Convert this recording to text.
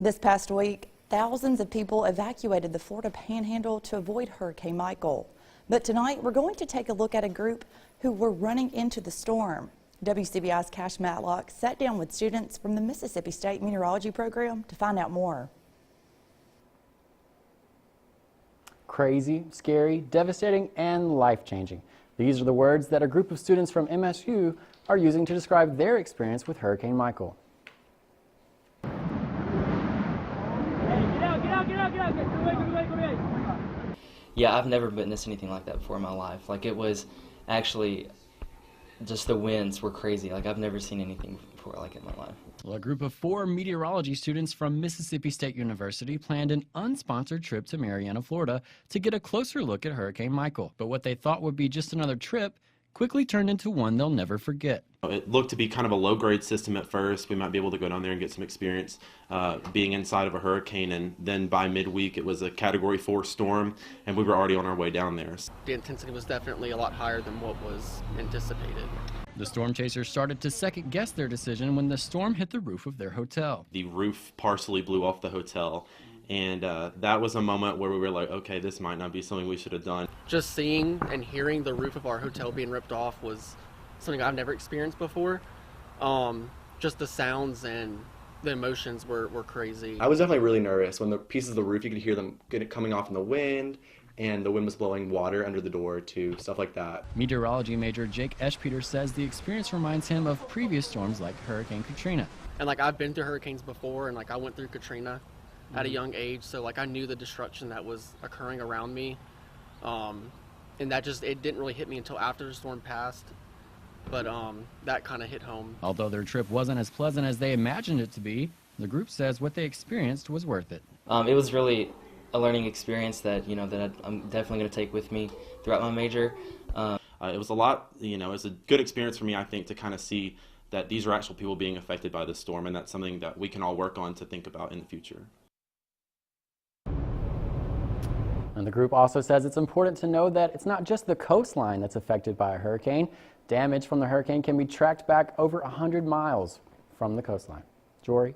This past week, thousands of people evacuated the Florida Panhandle to avoid Hurricane Michael. But tonight, we're going to take a look at a group who were running into the storm. WCBI's Cash Matlock sat down with students from the Mississippi State Meteorology Program to find out more. Crazy, scary, devastating, and life-changing. These are the words that a group of students from MSU are using to describe their experience with Hurricane Michael. Yeah, I've never witnessed anything like that before in my life. Like, it was actually just the winds were crazy. Like, I've never seen anything before like it in my life. Well, a group of 4 meteorology students from Mississippi State University planned an unsponsored trip to Marianna, Florida to get a closer look at Hurricane Michael. But what they thought would be just another trip quickly turned into one they'll never forget. It looked to be kind of a low-grade system at first. We might be able to go down there and get some experience being inside of a hurricane, and then by midweek it was a Category 4 storm, and we were already on our way down there. The intensity was definitely a lot higher than what was anticipated. The Stormchasers started to second-guess their decision when the storm hit the roof of their hotel. The roof partially blew off the hotel, and that was a moment where we were like, okay, this might not be something we should have done. Just seeing and hearing the roof of our hotel being ripped off was something I've never experienced before. Just the sounds and the emotions were crazy. I was definitely really nervous. When the pieces of the roof, you could hear them coming off in the wind, and the wind was blowing water under the door too, stuff like that. Meteorology major Jake Eschpeter says the experience reminds him of previous storms like Hurricane Katrina. And like, I've been through hurricanes before, and like, I went through Katrina at a young age, so like, I knew the destruction that was occurring around me. And that it didn't really hit me until after the storm passed. But that kind of hit home. Although their trip wasn't as pleasant as they imagined it to be, the group says what they experienced was worth it. It was really a learning experience that, that I'm definitely going to take with me throughout my major. It was a lot, it was a good experience for me, I think, to kind of see that these are actual people being affected by this storm, and that's something that we can all work on to think about in the future. And the group also says it's important to know that it's not just the coastline that's affected by a hurricane. Damage from the hurricane can be tracked back over 100 miles from the coastline. Jory?